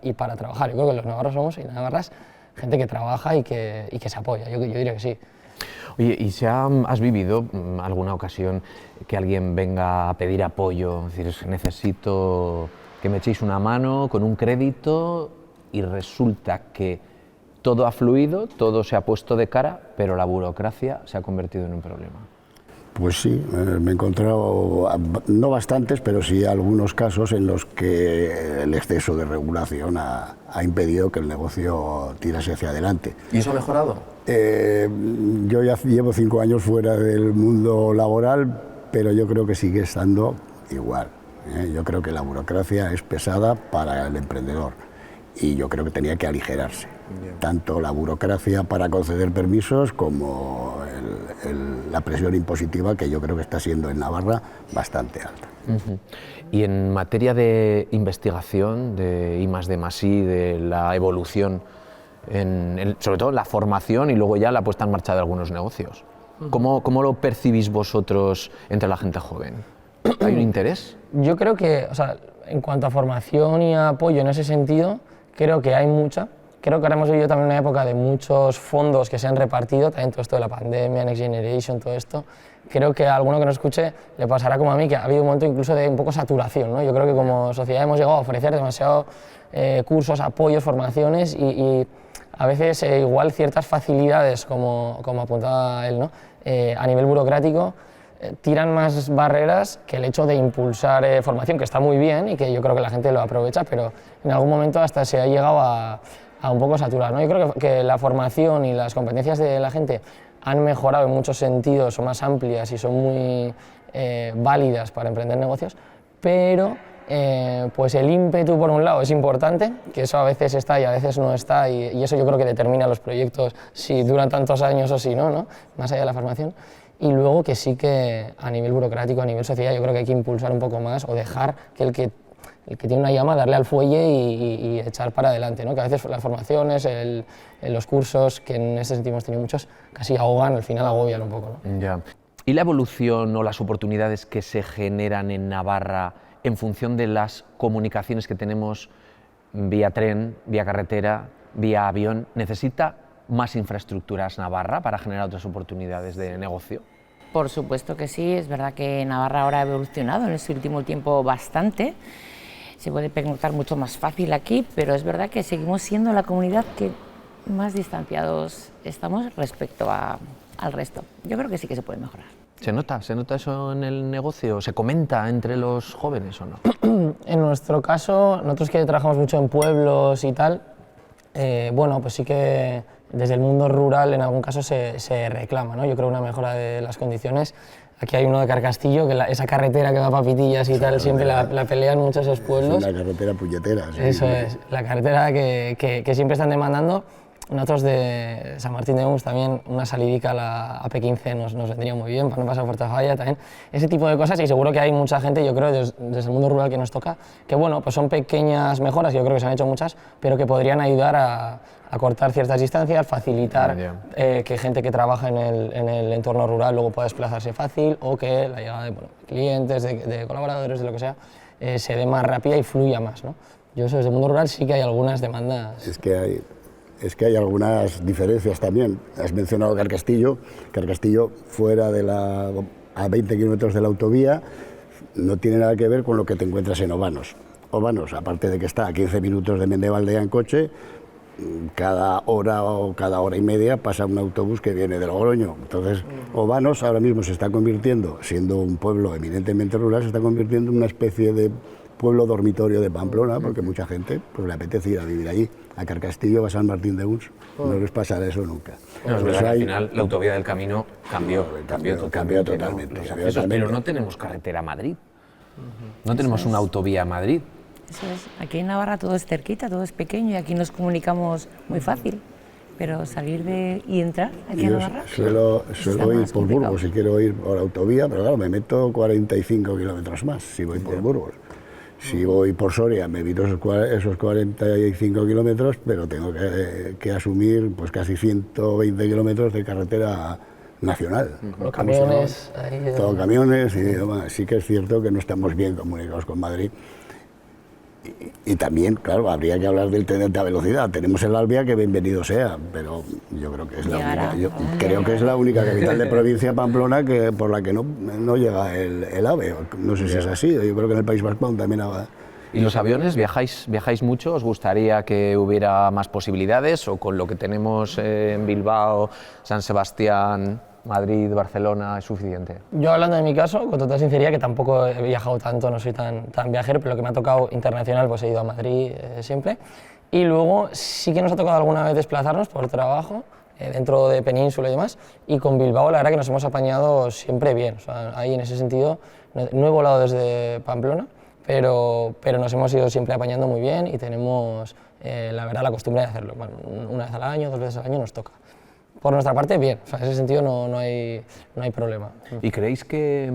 [SPEAKER 5] y para trabajar. Yo creo que los navarros somos y navarras gente que trabaja y que se apoya, yo diría que sí.
[SPEAKER 1] Oye, ¿y has vivido alguna ocasión que alguien venga a pedir apoyo? Es decir, necesito que me echéis una mano con un crédito y resulta que todo ha fluido, todo se ha puesto de cara, pero la burocracia se ha convertido en un problema.
[SPEAKER 7] Pues sí, me he encontrado, no bastantes, pero sí algunos casos en los que el exceso de regulación ha impedido que el negocio tirase hacia adelante.
[SPEAKER 1] ¿Y eso ha mejorado?
[SPEAKER 7] Yo ya llevo 5 años fuera del mundo laboral, pero yo creo que sigue estando igual. Yo creo que la burocracia es pesada para el emprendedor y yo creo que tenía que aligerarse. Tanto la burocracia para conceder permisos como la presión impositiva, que yo creo que está siendo en Navarra bastante alta.
[SPEAKER 1] Y en materia de investigación, de I+D+I, de la evolución, sobre todo en la formación y luego ya la puesta en marcha de algunos negocios, ¿cómo lo percibís vosotros entre la gente joven? ¿Hay un interés?
[SPEAKER 5] Yo creo que, o sea, en cuanto a formación y apoyo en ese sentido, creo que hay mucha. Creo que ahora hemos vivido también una época de muchos fondos que se han repartido, también todo esto de la pandemia, Next Generation, todo esto. Creo que a alguno que nos escuche le pasará como a mí, que ha habido un momento incluso de un poco saturación, ¿no? Yo creo que como sociedad hemos llegado a ofrecer demasiados cursos, apoyos, formaciones y a veces igual ciertas facilidades, como apuntaba él, ¿no? A nivel burocrático, tiran más barreras que el hecho de impulsar formación, que está muy bien y que yo creo que la gente lo aprovecha, pero en algún momento hasta se ha llegado a un poco saturar, ¿no? Yo creo que la formación y las competencias de la gente han mejorado en muchos sentidos, son más amplias y son muy válidas para emprender negocios, pero pues el ímpetu por un lado es importante, que eso a veces está y a veces no está, y eso yo creo que determina los proyectos, si duran tantos años o si no, ¿no? Más allá de la formación. Y luego que sí que a nivel burocrático, a nivel sociedad, yo creo que hay que impulsar un poco más o dejar que el que tiene una llama, darle al fuelle y echar para adelante, ¿no? Que a veces las formaciones, los cursos, que en ese sentido hemos tenido muchos, casi ahogan, al final agobian un poco, ¿no?
[SPEAKER 1] Ya. ¿Y la evolución o las oportunidades que se generan en Navarra en función de las comunicaciones que tenemos vía tren, vía carretera, vía avión, necesita más infraestructuras Navarra para generar otras oportunidades de negocio?
[SPEAKER 6] Por supuesto que sí, es verdad que Navarra ahora ha evolucionado en este último tiempo bastante. Se puede pernoctar mucho más fácil aquí, pero es verdad que seguimos siendo la comunidad que más distanciados estamos respecto al resto. Yo creo que sí que se puede mejorar.
[SPEAKER 1] ¿Se nota eso en el negocio? ¿Se comenta entre los jóvenes o no?
[SPEAKER 5] En nuestro caso, nosotros que trabajamos mucho en pueblos y tal, bueno, pues sí que desde el mundo rural en algún caso se reclama, ¿no? Yo creo una mejora de las condiciones. Aquí hay uno de Carcastillo, que esa carretera que va para Pitillas y tal, siempre la pelean muchos esos pueblos.
[SPEAKER 7] Es una carretera puñetera. Sí.
[SPEAKER 5] Eso es, la carretera que siempre están demandando. Nosotros de San Martín de Uns también, una salidica a la AP15 nos vendría muy bien, para no pasar por Tafalla también. Ese tipo de cosas, y seguro que hay mucha gente, yo creo, desde el mundo rural que nos toca, que bueno, pues son pequeñas mejoras, yo creo que se han hecho muchas, pero que podrían ayudar a cortar ciertas distancias, facilitar que gente que trabaja en el entorno rural luego pueda desplazarse fácil, o que la llegada de clientes, de colaboradores, de lo que sea, se dé más rápida y fluya más, ¿no? Yo eso, desde el mundo rural sí que hay algunas demandas.
[SPEAKER 7] Es que hay algunas diferencias también. Has mencionado Carcastillo. Carcastillo, fuera a 20 kilómetros de la autovía, no tiene nada que ver con lo que te encuentras en Obanos. Obanos, aparte de que está a 15 minutos de Mendevaldea en coche, cada hora o cada hora y media pasa un autobús que viene de Logroño. Entonces, Obanos ahora mismo se está convirtiendo, siendo un pueblo eminentemente rural, se está convirtiendo en una especie de pueblo dormitorio de Pamplona, porque mucha gente pues, le apetece ir a vivir allí. A Carcastillo o a San Martín de Uns, no les pasará eso nunca.
[SPEAKER 1] No, es verdad que al final la autovía del camino cambió totalmente.
[SPEAKER 7] ¿No?
[SPEAKER 1] Pero no tenemos carretera a Madrid, no tenemos una autovía a Madrid.
[SPEAKER 6] Eso es. Aquí en Navarra todo es cerquita, todo es pequeño y aquí nos comunicamos muy fácil. Pero salir y entrar aquí en Navarra.
[SPEAKER 7] Suelo ir por Burgos si quiero ir por autovía, pero claro, me meto 45 kilómetros más si voy por Burgos. Si voy por Soria me evito esos 45 kilómetros, pero tengo que asumir pues casi 120 kilómetros de carretera nacional.
[SPEAKER 5] Los camiones.
[SPEAKER 7] Todo camiones, y demás. Sí que es cierto que no estamos bien comunicados con Madrid. Y también, claro, habría que hablar del tren de alta velocidad. Tenemos el Albia, que bienvenido sea, pero yo creo que es la única capital de provincia, Pamplona, por la que no llega el AVE. No sé si es así, yo creo que en el País Vasco también habrá.
[SPEAKER 1] ¿Y los aviones? ¿Viajáis mucho? ¿Os gustaría que hubiera más posibilidades? ¿O con lo que tenemos en Bilbao, San Sebastián, Madrid, Barcelona, es suficiente?
[SPEAKER 5] Yo, hablando de mi caso, con total sinceridad, que tampoco he viajado tanto, no soy tan viajero, pero lo que me ha tocado internacional, pues he ido a Madrid siempre. Y luego sí que nos ha tocado alguna vez desplazarnos por trabajo, dentro de Península y demás, y con Bilbao la verdad que nos hemos apañado siempre bien. O sea, ahí en ese sentido, no he volado desde Pamplona, pero nos hemos ido siempre apañando muy bien y tenemos, la verdad, la costumbre de hacerlo. Bueno, una vez al año, 2 veces al año nos toca. Por nuestra parte, bien, o sea, en ese sentido no hay problema.
[SPEAKER 1] ¿Y creéis que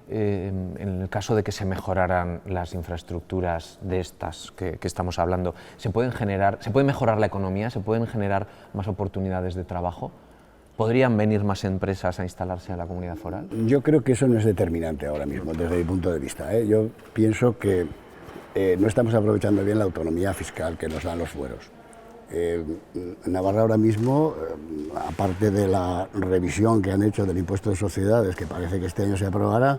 [SPEAKER 1] en el caso de que se mejoraran las infraestructuras de estas que estamos hablando, se puede mejorar la economía, se pueden generar más oportunidades de trabajo? ¿Podrían venir más empresas a instalarse en la comunidad foral?
[SPEAKER 7] Yo creo que eso no es determinante ahora mismo, desde mi punto de vista. Yo pienso que no estamos aprovechando bien la autonomía fiscal que nos dan los fueros. Navarra ahora mismo, aparte de la revisión que han hecho del impuesto de sociedades, que parece que este año se aprobará,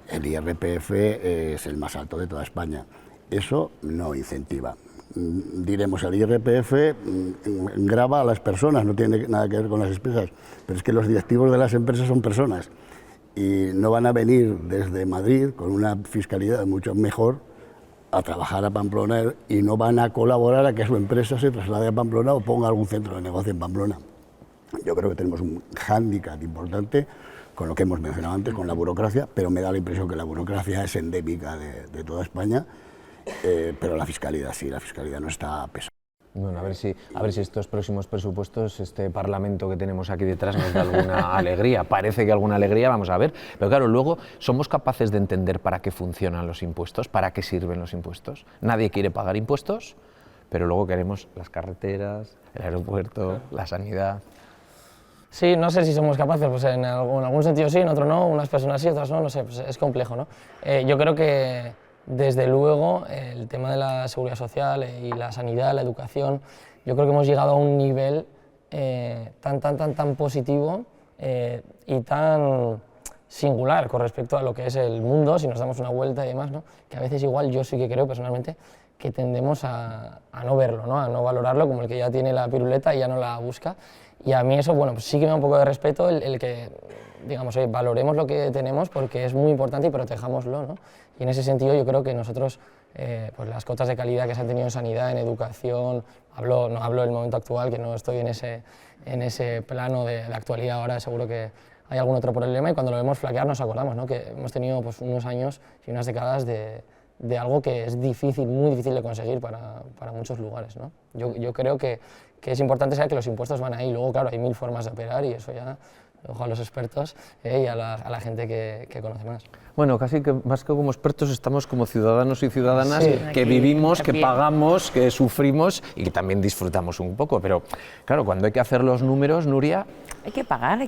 [SPEAKER 7] el IRPF es el más alto de toda España. Eso no incentiva. Diremos, el IRPF grava a las personas, no tiene nada que ver con las empresas, pero es que los directivos de las empresas son personas y no van a venir desde Madrid con una fiscalidad mucho mejor a trabajar a Pamplona y no van a colaborar a que su empresa se traslade a Pamplona o ponga algún centro de negocio en Pamplona. Yo creo que tenemos un hándicap importante con lo que hemos mencionado antes, con la burocracia, pero me da la impresión que la burocracia es endémica de toda España, pero la fiscalidad sí, la fiscalidad no está pesada.
[SPEAKER 1] Bueno, a ver si estos próximos presupuestos, este Parlamento que tenemos aquí detrás nos da alguna alegría. Parece que alguna alegría, vamos a ver. Pero claro, luego somos capaces de entender para qué funcionan los impuestos, para qué sirven los impuestos. Nadie quiere pagar impuestos, pero luego queremos las carreteras, el aeropuerto, la sanidad.
[SPEAKER 5] Sí, no sé si somos capaces, pues en algún sentido sí, en otro no, unas personas sí, otras no sé, pues es complejo, ¿no? Yo creo que desde luego el tema de la seguridad social y la sanidad, la educación, yo creo que hemos llegado a un nivel tan positivo y tan singular con respecto a lo que es el mundo, si nos damos una vuelta y demás, ¿no? Que a veces igual yo sí que creo personalmente que tendemos a no verlo, ¿no? A no valorarlo como el que ya tiene la piruleta y ya no la busca. Y a mí eso, bueno, pues sí que me da un poco de respeto el que, digamos, valoremos lo que tenemos porque es muy importante y protejámoslo, ¿no? Y en ese sentido yo creo que nosotros, pues las cotas de calidad que se han tenido en sanidad, en educación, no hablo del momento actual, que no estoy en ese plano de actualidad ahora, seguro que hay algún otro problema y cuando lo vemos flaquear nos acordamos, ¿no? Que hemos tenido pues, unos años y unas décadas de algo que es difícil, muy difícil de conseguir para muchos lugares, ¿no? Yo creo que es importante saber que los impuestos van ahí, luego claro, hay mil formas de operar y eso ya, ojo a los expertos y a la gente que conoce más.
[SPEAKER 1] Bueno, casi que más que como expertos estamos como ciudadanos y ciudadanas
[SPEAKER 5] Sí.
[SPEAKER 1] que
[SPEAKER 6] Aquí,
[SPEAKER 1] vivimos, que
[SPEAKER 6] también.
[SPEAKER 1] pagamos, que sufrimos y que también disfrutamos un poco. Pero claro, cuando hay que hacer los números, Nuria,
[SPEAKER 6] Hay que pagar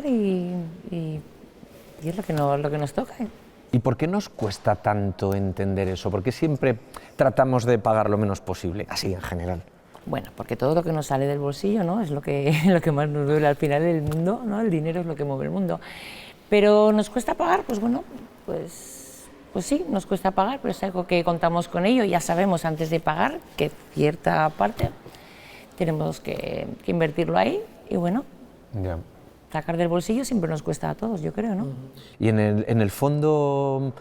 [SPEAKER 6] y es lo que nos toca.
[SPEAKER 1] ¿y por qué nos cuesta tanto entender eso? ¿Por qué siempre tratamos de pagar lo menos posible, así en general?
[SPEAKER 6] Bueno, porque todo lo que nos sale del bolsillo, ¿no? Es lo que más nos duele al final del mundo, ¿no? El dinero es lo que mueve el mundo. Pero nos cuesta pagar, pues bueno, pues sí, nos cuesta pagar, pero es algo que contamos con ello. Ya sabemos antes de pagar que cierta parte tenemos que invertirlo ahí y bueno,
[SPEAKER 1] Ya.
[SPEAKER 6] sacar del bolsillo siempre nos cuesta a todos, yo creo, ¿no?
[SPEAKER 1] Y en el fondo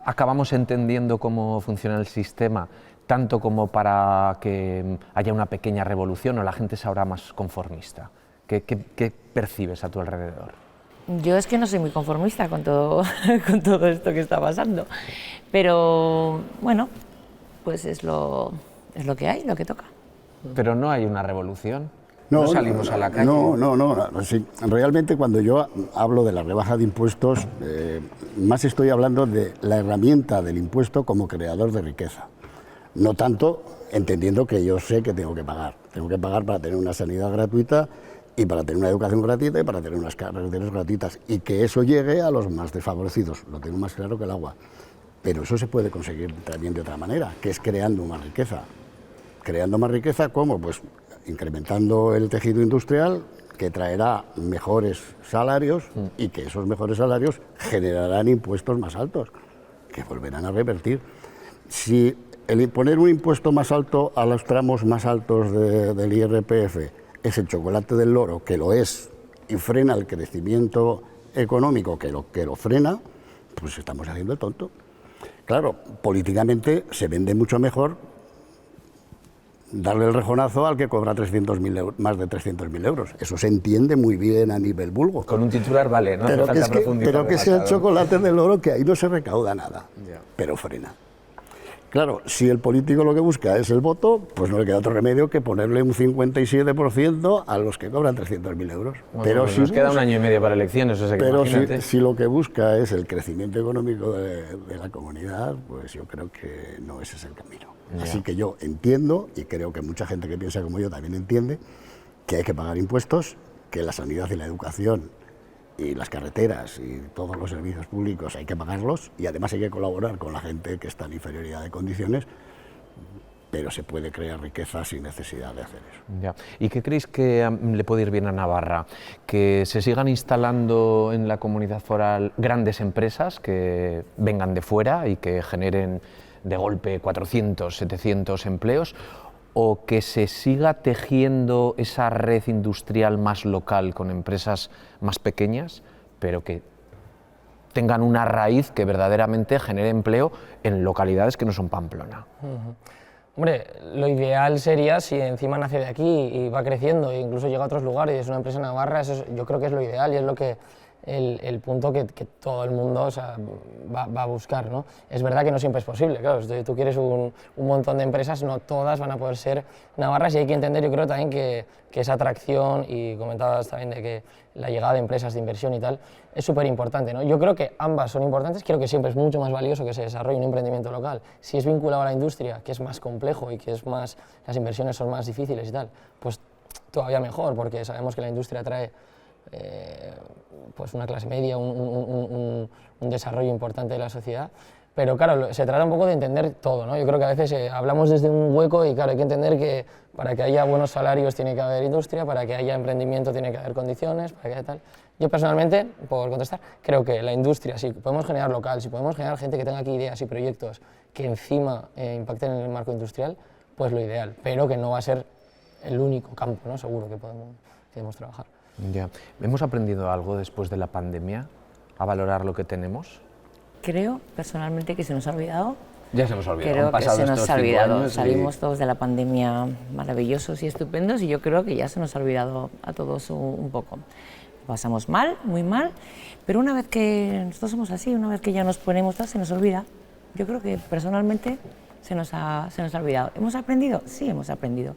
[SPEAKER 1] acabamos entendiendo cómo funciona el sistema, tanto como para que haya una pequeña revolución o la gente se habrá más conformista. ¿Qué percibes a tu alrededor?
[SPEAKER 6] Yo es que no soy muy conformista con todo, con todo esto que está pasando, pero bueno, pues es lo que hay, lo que toca.
[SPEAKER 1] Pero no hay una revolución. No salimos a la calle.
[SPEAKER 7] No. Sí, realmente cuando yo hablo de la rebaja de impuestos, más estoy hablando de la herramienta del impuesto como creador de riqueza. No tanto entendiendo que yo sé que tengo que pagar. Tengo que pagar para tener una sanidad gratuita y para tener una educación gratuita y para tener unas carreteras gratuitas. Y que eso llegue a los más desfavorecidos. Lo tengo más claro que el agua. Pero eso se puede conseguir también de otra manera, que es creando más riqueza. Creando más riqueza, ¿cómo? Pues incrementando el tejido industrial, que traerá mejores salarios y que esos mejores salarios generarán impuestos más altos, que volverán a revertir. Si el poner un impuesto más alto a los tramos más altos del IRPF es el chocolate del loro, que lo es, y frena el crecimiento económico, que lo frena, pues estamos haciendo el tonto. Claro, políticamente se vende mucho mejor darle el rejonazo al que cobra 300.000 euros, más de 300.000 euros. Eso se entiende muy bien a nivel vulgo.
[SPEAKER 1] Con un titular vale, ¿no?
[SPEAKER 7] Pero que sea el
[SPEAKER 1] demasiado.
[SPEAKER 7] chocolate del oro, que ahí no se recauda nada,
[SPEAKER 1] Ya.
[SPEAKER 7] pero frena. Claro, si el político lo que busca es el voto, pues no le queda otro remedio que ponerle un 57% a los que cobran 300.000 euros.
[SPEAKER 1] Bueno,
[SPEAKER 7] pero
[SPEAKER 1] pues
[SPEAKER 7] si
[SPEAKER 1] nos queda un año y medio para elecciones, o sea que
[SPEAKER 7] Pero
[SPEAKER 1] imagínate.
[SPEAKER 7] si lo que busca es el crecimiento económico de la comunidad, pues yo creo que no ese es el camino.
[SPEAKER 1] Ya.
[SPEAKER 7] Así que yo entiendo, y creo que mucha gente que piensa como yo también entiende, que hay que pagar impuestos, que la sanidad y la educación y las carreteras y todos los servicios públicos hay que pagarlos, y además hay que colaborar con la gente que está en inferioridad de condiciones, pero se puede crear riqueza sin necesidad de hacer eso.
[SPEAKER 1] Ya. ¿Y qué creéis que le puede ir bien a Navarra? ¿Que se sigan instalando en la comunidad foral grandes empresas que vengan de fuera y que generen de golpe 400, 700 empleos? ¿O que se siga tejiendo esa red industrial más local con empresas más pequeñas, pero que tengan una raíz que verdaderamente genere empleo en localidades que no son Pamplona?
[SPEAKER 5] Hombre, lo ideal sería si encima nace de aquí y va creciendo e incluso llega a otros lugares y es una empresa navarra, yo creo que es lo ideal y es lo que el punto que todo el mundo, o sea, va a buscar, ¿no? Es verdad que no siempre es posible, claro, si tú quieres un montón de empresas, no todas van a poder ser navarras y hay que entender, yo creo también que esa atracción, y comentabas también de que la llegada de empresas de inversión y tal, es súper importante, ¿no? Yo creo que ambas son importantes, creo que siempre es mucho más valioso que se desarrolle un emprendimiento local. Si es vinculado a la industria, que es más complejo y que es más, las inversiones son más difíciles y tal, pues todavía mejor, porque sabemos que la industria trae pues una clase media, un desarrollo importante de la sociedad, pero claro, se trata un poco de entender todo, ¿no? Yo creo que a veces hablamos desde un hueco y claro, hay que entender que para que haya buenos salarios tiene que haber industria, para que haya emprendimiento tiene que haber condiciones, para que haya tal. Yo personalmente, por contestar, creo que la industria, si podemos generar local, si podemos generar gente que tenga aquí ideas y proyectos que encima impacten en el marco industrial, pues lo ideal, pero que no va a ser el único campo, ¿no? Seguro que podemos trabajar.
[SPEAKER 1] Ya. ¿Hemos aprendido algo después de la pandemia a valorar lo que tenemos?
[SPEAKER 6] Creo personalmente que se nos ha olvidado.
[SPEAKER 1] Ya se nos ha olvidado.
[SPEAKER 6] Creo
[SPEAKER 1] Han
[SPEAKER 6] que
[SPEAKER 1] pasado
[SPEAKER 6] se nos
[SPEAKER 1] estos
[SPEAKER 6] ha
[SPEAKER 1] 5
[SPEAKER 6] olvidado.
[SPEAKER 1] años y-
[SPEAKER 6] Salimos todos de la pandemia maravillosos y estupendos y yo creo que ya se nos ha olvidado a todos un poco. lo pasamos mal, muy mal, pero una vez que nosotros somos así, una vez que ya nos ponemos, se nos olvida. Yo creo que personalmente se nos ha olvidado. ¿Hemos aprendido? Sí, hemos aprendido,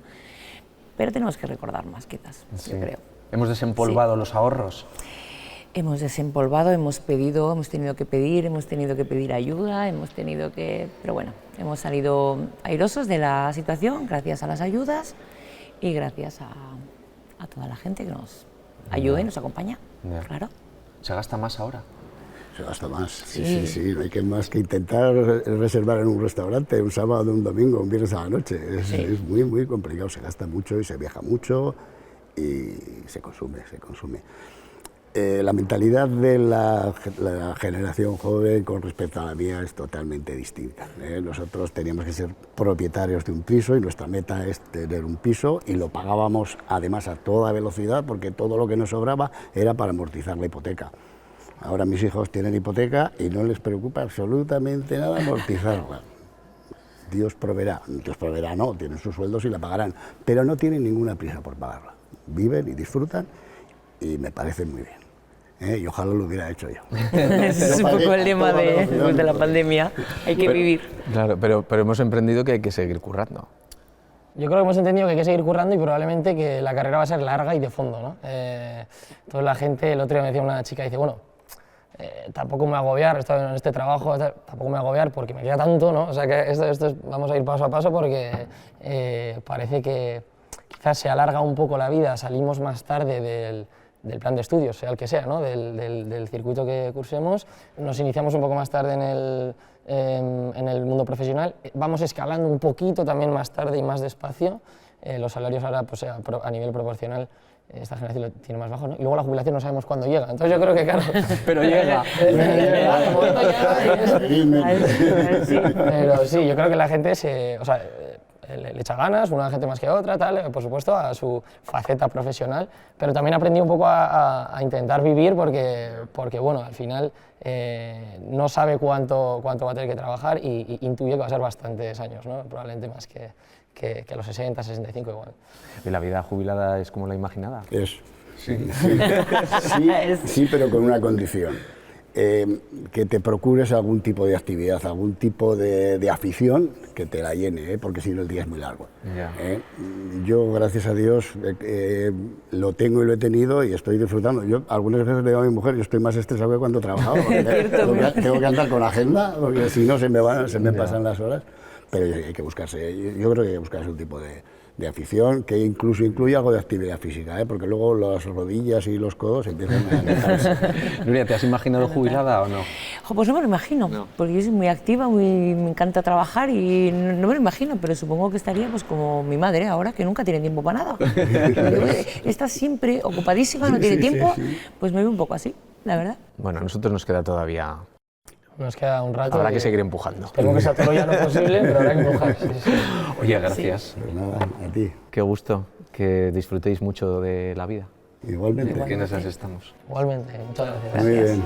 [SPEAKER 6] pero tenemos que recordar más, quizás, yo creo.
[SPEAKER 1] ¿Hemos desempolvado los ahorros?
[SPEAKER 6] Hemos desempolvado, hemos pedido, hemos tenido que pedir ayuda, pero bueno, hemos salido airosos de la situación gracias a las ayudas y gracias a toda la gente que nos ayuda y nos acompaña, claro.
[SPEAKER 1] ¿Se gasta más ahora?
[SPEAKER 7] Se gasta más, sí, no hay que más que intentar reservar en un restaurante un sábado, un domingo, un viernes a la noche. Es muy, muy complicado, se gasta mucho y se viaja mucho y se consume. La mentalidad de la generación joven con respecto a la mía es totalmente distinta. Nosotros teníamos que ser propietarios de un piso y nuestra meta es tener un piso y lo pagábamos además a toda velocidad porque todo lo que nos sobraba era para amortizar la hipoteca. Ahora mis hijos tienen hipoteca y no les preocupa absolutamente nada amortizarla. Dios proveerá no, tienen sus sueldos y la pagarán, pero no tienen ninguna prisa por pagarla. Viven y disfrutan y me parece muy bien. Y ojalá lo hubiera hecho yo.
[SPEAKER 6] Ese es un poco el lema de la pandemia, hay que vivir.
[SPEAKER 1] Claro, pero hemos emprendido que hay que seguir currando.
[SPEAKER 5] Yo creo que hemos entendido que hay que seguir currando y probablemente que la carrera va a ser larga y de fondo, ¿no? Entonces la gente, el otro día me decía una chica, dice, bueno, tampoco me voy a agobiar, he estado en este trabajo, tampoco me voy a agobiar porque me queda tanto, ¿no? O sea que vamos a ir paso a paso porque parece que quizás se alarga un poco la vida, salimos más tarde del plan de estudios, sea el que sea, ¿no? del circuito que cursemos, nos iniciamos un poco más tarde en el mundo profesional, vamos escalando un poquito también más tarde y más despacio, los salarios ahora pues, a nivel proporcional esta generación lo tiene más bajo, ¿no? Y luego la jubilación no sabemos cuándo llega, entonces yo creo que claro...
[SPEAKER 1] Pero llega.
[SPEAKER 5] Pero sí, yo creo que la gente le echa ganas, una gente más que otra, tal, por supuesto, a su faceta profesional, pero también aprendí un poco a intentar vivir porque bueno, al final no sabe cuánto va a tener que trabajar y intuye que va a ser bastantes años, ¿no? Probablemente más que a los 60, 65 igual.
[SPEAKER 1] ¿Y la vida jubilada es como la imaginada?
[SPEAKER 7] Sí, pero con una condición. Que te procures algún tipo de actividad, algún tipo de afición que te la llene, porque si no el día es muy largo. Yo, gracias a Dios, lo tengo y lo he tenido y estoy disfrutando. Yo algunas veces le digo a mi mujer, yo estoy más estresado que cuando he trabajado, porque tengo que andar con agenda, porque si no se me pasan las horas, pero hay que buscarse, yo creo que hay que buscarse un tipo de afición que incluso incluye algo de actividad física, porque luego las rodillas y los codos empiezan a notarse.
[SPEAKER 1] Nuria, ¿te has imaginado jubilada o no?
[SPEAKER 6] Pues no me lo imagino, porque yo soy muy activa, me encanta trabajar y no me lo imagino, pero supongo que estaría pues como mi madre ahora, que nunca tiene tiempo para nada. Está siempre ocupadísima, no tiene tiempo, pues me veo un poco así, la verdad.
[SPEAKER 1] Bueno, a nosotros nos queda todavía...
[SPEAKER 5] Nos queda un rato.
[SPEAKER 1] Habrá que seguir empujando.
[SPEAKER 5] Esperemos que sea todo ya lo posible, pero habrá que empujar. Sí.
[SPEAKER 1] Oye, gracias.
[SPEAKER 7] Pues nada, a ti.
[SPEAKER 1] Qué gusto, que disfrutéis mucho de la vida.
[SPEAKER 7] Igualmente.
[SPEAKER 1] Que nos asestamos.
[SPEAKER 5] Igualmente, muchas gracias.
[SPEAKER 7] Muy bien.